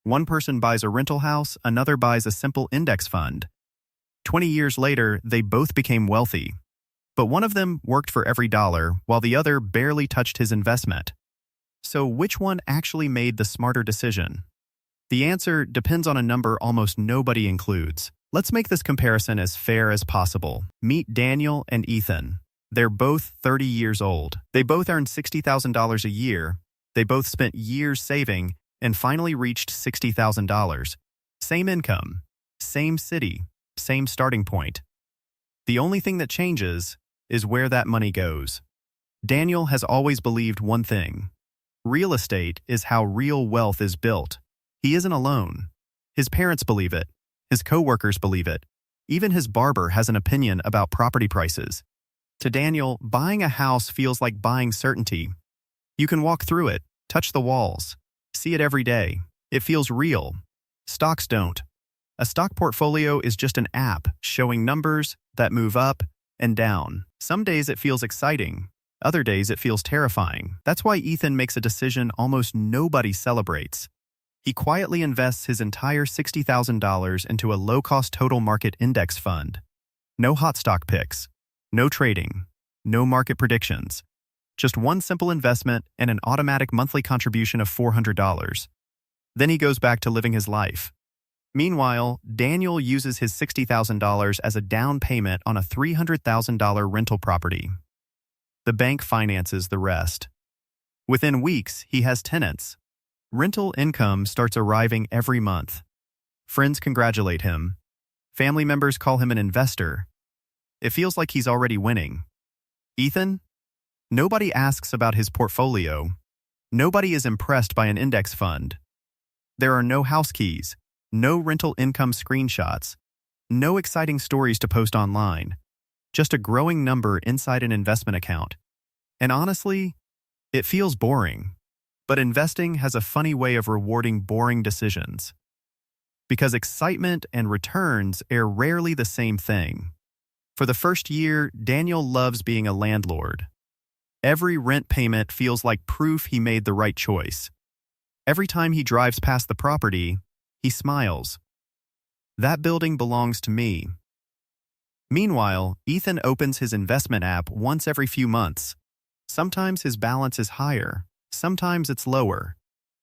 One person buys a rental house, another buys a simple index fund. 20 years later, they both became wealthy. But one of them worked for every dollar, while the other barely touched his investment. So which one actually made the smarter decision? The answer depends on a number almost nobody includes. Let's make this comparison as fair as possible. Meet Daniel and Ethan. They're both 30 years old. They both earned $60,000 a year. They both spent years saving and finally reached $60,000. Same income, same city, same starting point. The only thing that changes is where that money goes. Daniel has always believed one thing. Real estate is how real wealth is built. He isn't alone. His parents believe it. His coworkers believe it. Even his barber has an opinion about property prices. To Daniel, buying a house feels like buying certainty. You can walk through it, touch the walls, see it every day. It feels real. Stocks don't. A stock portfolio is just an app showing numbers that move up and down. Some days it feels exciting. Other days it feels terrifying. That's why Ethan makes a decision almost nobody celebrates. He quietly invests his entire $60,000 into a low-cost total market index fund. No hot stock picks, no trading, no market predictions. Just one simple investment and an automatic monthly contribution of $400. Then he goes back to living his life. Meanwhile, Daniel uses his $60,000 as a down payment on a $300,000 rental property. The bank finances the rest. Within weeks, he has tenants. Rental income starts arriving every month. Friends congratulate him. Family members call him an investor. It feels like he's already winning. Ethan? Nobody asks about his portfolio. Nobody is impressed by an index fund. There are no house keys, no rental income screenshots, no exciting stories to post online, just a growing number inside an investment account. And honestly, it feels boring. But investing has a funny way of rewarding boring decisions. Because excitement and returns are rarely the same thing. For the first year, Daniel loves being a landlord. Every rent payment feels like proof he made the right choice. Every time he drives past the property, he smiles. That building belongs to me. Meanwhile, Ethan opens his investment app once every few months. Sometimes his balance is higher. Sometimes it's lower.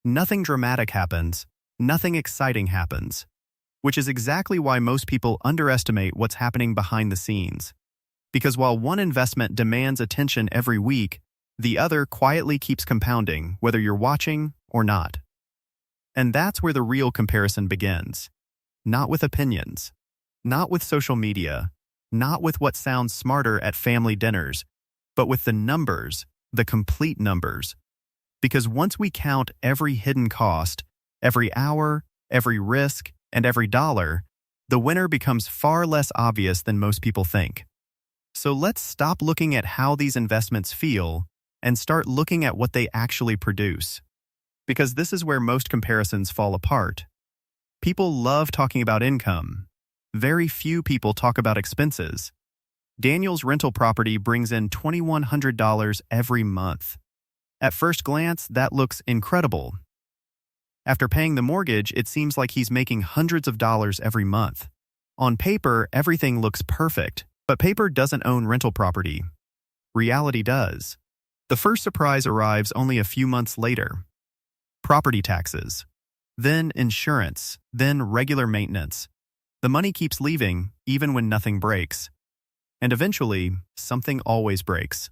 Nothing dramatic happens. Nothing exciting happens. Which is exactly why most people underestimate what's happening behind the scenes. Because while one investment demands attention every week, the other quietly keeps compounding, whether you're watching or not. And that's where the real comparison begins. Not with opinions. Not with social media. Not with what sounds smarter at family dinners. But with the numbers, the complete numbers. Because once we count every hidden cost, every hour, every risk, and every dollar, the winner becomes far less obvious than most people think. So let's stop looking at how these investments feel and start looking at what they actually produce. Because this is where most comparisons fall apart. People love talking about income. Very few people talk about expenses. Daniel's rental property brings in $2,100 every month. At first glance, that looks incredible. After paying the mortgage, it seems like he's making hundreds of dollars every month. On paper, everything looks perfect, but paper doesn't own rental property. Reality does. The first surprise arrives only a few months later. Property taxes, then insurance, then regular maintenance. The money keeps leaving, even when nothing breaks. And eventually, something always breaks.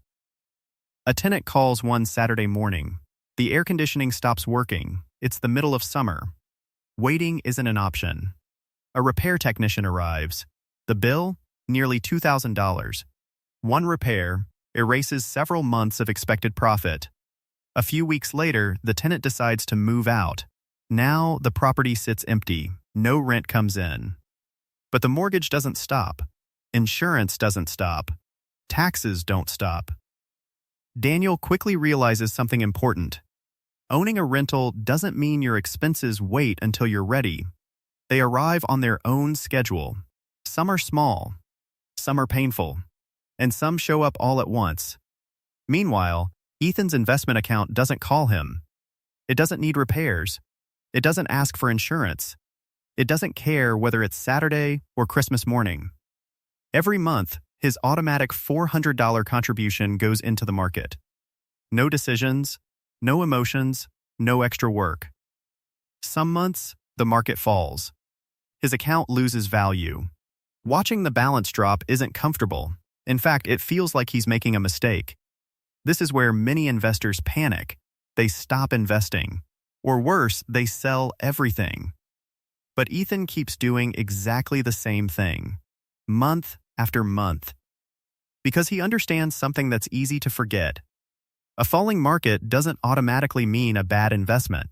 A tenant calls one Saturday morning. The air conditioning stops working. It's the middle of summer. Waiting isn't an option. A repair technician arrives. The bill? Nearly $2,000. One repair erases several months of expected profit. A few weeks later, the tenant decides to move out. Now, the property sits empty. No rent comes in. But the mortgage doesn't stop. Insurance doesn't stop. Taxes don't stop. Daniel quickly realizes something important. Owning a rental doesn't mean your expenses wait until you're ready. They arrive on their own schedule. Some are small, some are painful, and some show up all at once. Meanwhile, Ethan's investment account doesn't call him. It doesn't need repairs. It doesn't ask for insurance. It doesn't care whether it's Saturday or Christmas morning. Every month, his automatic $400 contribution goes into the market. No decisions, no emotions, no extra work. Some months, the market falls. His account loses value. Watching the balance drop isn't comfortable. In fact, it feels like he's making a mistake. This is where many investors panic. They stop investing. Or worse, they sell everything. But Ethan keeps doing exactly the same thing, month after month. Because he understands something that's easy to forget. A falling market doesn't automatically mean a bad investment.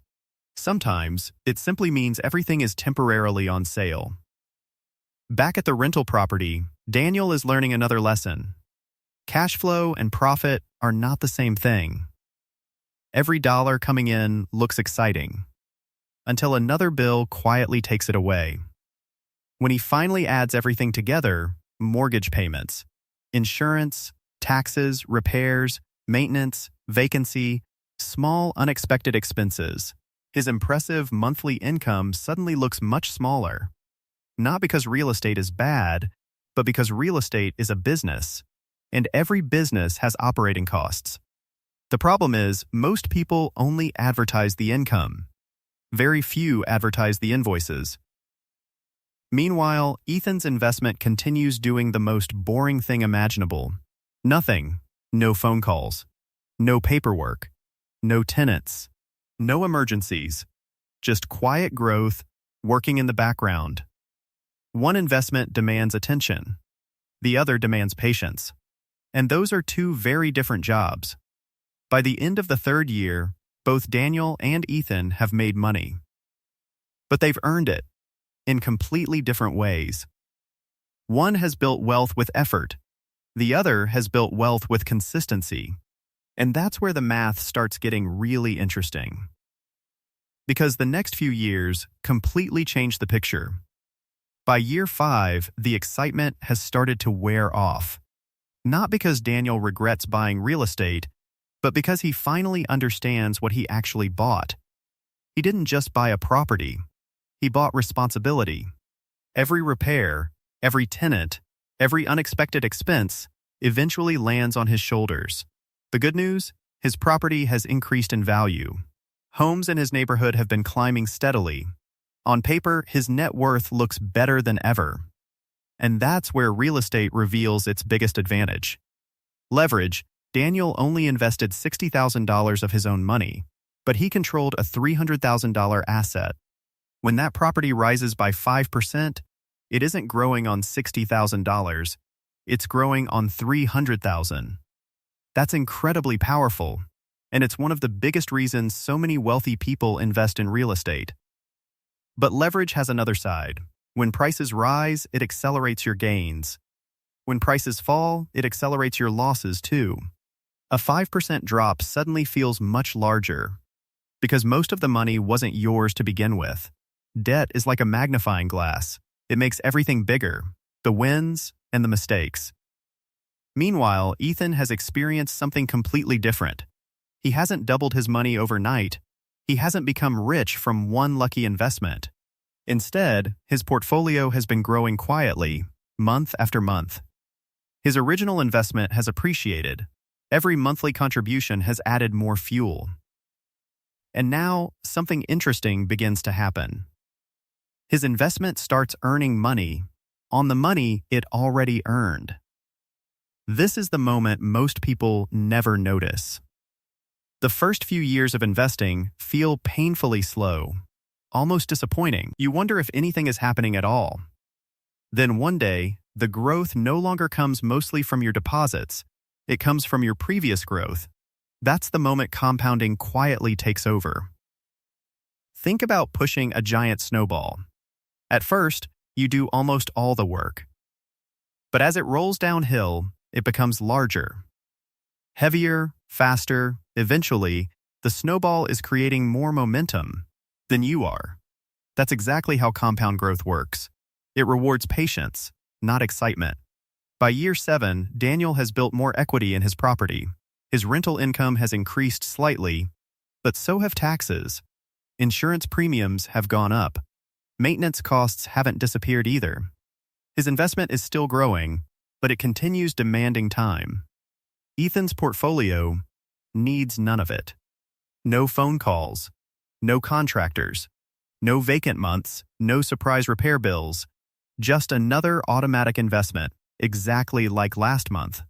Sometimes, it simply means everything is temporarily on sale. Back at the rental property, Daniel is learning another lesson. Cash flow and profit are not the same thing. Every dollar coming in looks exciting, until another bill quietly takes it away. When he finally adds everything together, mortgage payments, insurance, taxes, repairs, maintenance, vacancy, small unexpected expenses, his impressive monthly income suddenly looks much smaller. Not because real estate is bad, but because real estate is a business, and every business has operating costs. The problem is, most people only advertise the income. Very few advertise the invoices. Meanwhile, Ethan's investment continues doing the most boring thing imaginable. Nothing. No phone calls. No paperwork. No tenants. No emergencies. Just quiet growth, working in the background. One investment demands attention. The other demands patience. And those are two very different jobs. By the end of the third year, both Daniel and Ethan have made money. But they've earned it in completely different ways. One has built wealth with effort. The other has built wealth with consistency. And that's where the math starts getting really interesting. Because the next few years completely change the picture. By year 5, the excitement has started to wear off. Not because Daniel regrets buying real estate, but because he finally understands what he actually bought. He didn't just buy a property. He bought responsibility. Every repair, every tenant, every unexpected expense eventually lands on his shoulders. The good news? His property has increased in value. Homes in his neighborhood have been climbing steadily. On paper, his net worth looks better than ever. And that's where real estate reveals its biggest advantage. Leverage. Daniel only invested $60,000 of his own money, but he controlled a $300,000 asset. When that property rises by 5%, it isn't growing on $60,000, it's growing on $300,000. That's incredibly powerful, and it's one of the biggest reasons so many wealthy people invest in real estate. But leverage has another side. When prices rise, it accelerates your gains. When prices fall, it accelerates your losses too. A 5% drop suddenly feels much larger, because most of the money wasn't yours to begin with. Debt is like a magnifying glass. It makes everything bigger, the wins and the mistakes. Meanwhile, Ethan has experienced something completely different. He hasn't doubled his money overnight. He hasn't become rich from one lucky investment. Instead, his portfolio has been growing quietly, month after month. His original investment has appreciated. Every monthly contribution has added more fuel. And now, something interesting begins to happen. His investment starts earning money on the money it already earned. This is the moment most people never notice. The first few years of investing feel painfully slow, almost disappointing. You wonder if anything is happening at all. Then one day, the growth no longer comes mostly from your deposits. It comes from your previous growth. That's the moment compounding quietly takes over. Think about pushing a giant snowball. At first, you do almost all the work. But as it rolls downhill, it becomes larger. Heavier, faster, eventually, the snowball is creating more momentum than you are. That's exactly how compound growth works. It rewards patience, not excitement. By year 7, Daniel has built more equity in his property. His rental income has increased slightly, but so have taxes. Insurance premiums have gone up. Maintenance costs haven't disappeared either. His investment is still growing, but it continues demanding time. Ethan's portfolio needs none of it. No phone calls, no contractors, no vacant months, no surprise repair bills, just another automatic investment, exactly like last month.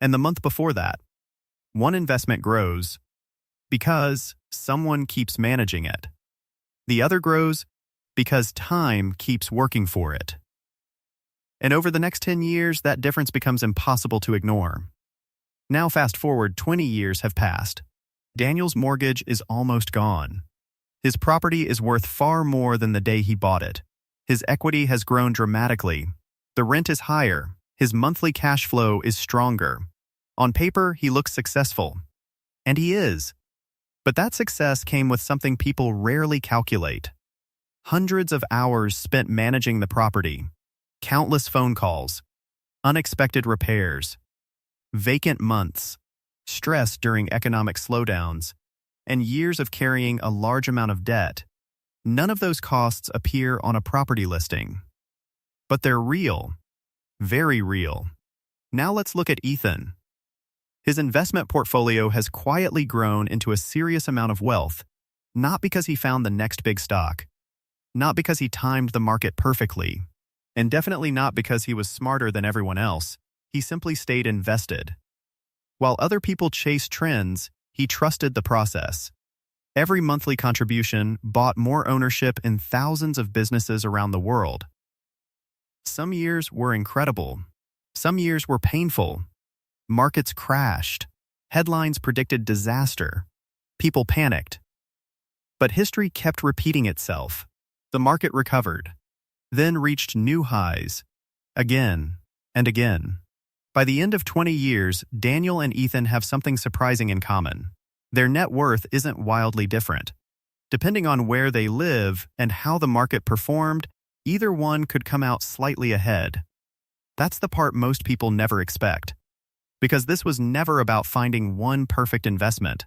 And the month before that. One investment grows because someone keeps managing it. The other grows because time keeps working for it. And over the next 10 years, that difference becomes impossible to ignore. Now fast forward 20 years have passed. Daniel's mortgage is almost gone. His property is worth far more than the day he bought it. His equity has grown dramatically. The rent is higher. His monthly cash flow is stronger. On paper, he looks successful. And he is. But that success came with something people rarely calculate. Hundreds of hours spent managing the property, countless phone calls, unexpected repairs, vacant months, stress during economic slowdowns, and years of carrying a large amount of debt. None of those costs appear on a property listing. But they're real. Very real. Now let's look at Ethan. His investment portfolio has quietly grown into a serious amount of wealth, not because he found the next big stock, not because he timed the market perfectly, and definitely not because he was smarter than everyone else. He simply stayed invested. While other people chased trends, he trusted the process. Every monthly contribution bought more ownership in thousands of businesses around the world. Some years were incredible. Some years were painful. Markets crashed. Headlines predicted disaster. People panicked. But history kept repeating itself. The market recovered, then reached new highs, again and again. By the end of 20 years, Daniel and Ethan have something surprising in common. Their net worth isn't wildly different. Depending on where they live and how the market performed, either one could come out slightly ahead. That's the part most people never expect. Because this was never about finding one perfect investment.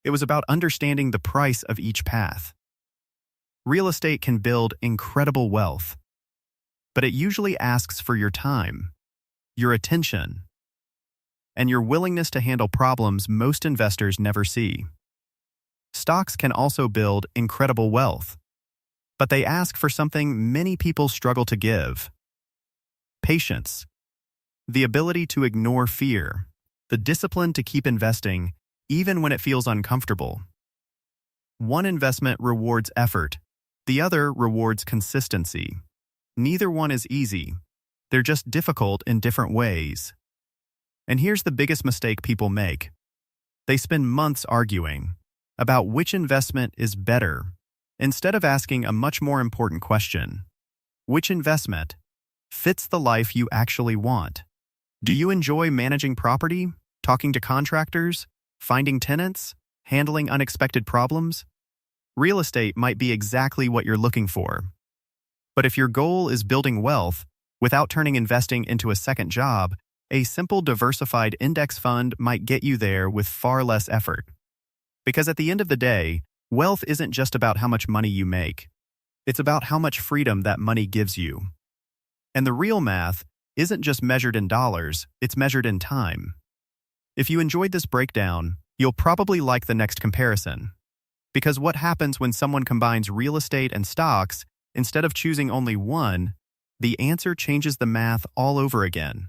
It was about understanding the price of each path. Real estate can build incredible wealth, but it usually asks for your time, your attention, and your willingness to handle problems most investors never see. Stocks can also build incredible wealth, but they ask for something many people struggle to give: patience. The ability to ignore fear, the discipline to keep investing even when it feels uncomfortable. One investment rewards effort, the other rewards consistency. Neither one is easy. They're just difficult in different ways. And here's the biggest mistake people make. They spend months arguing about which investment is better, instead of asking a much more important question: which investment fits the life you actually want? Do you enjoy managing property, talking to contractors, finding tenants, handling unexpected problems? Real estate might be exactly what you're looking for. But if your goal is building wealth without turning investing into a second job, a simple diversified index fund might get you there with far less effort. Because at the end of the day, wealth isn't just about how much money you make. It's about how much freedom that money gives you. And the real math isn't just measured in dollars, it's measured in time. If you enjoyed this breakdown, you'll probably like the next comparison. Because what happens when someone combines real estate and stocks, instead of choosing only one, the answer changes the math all over again.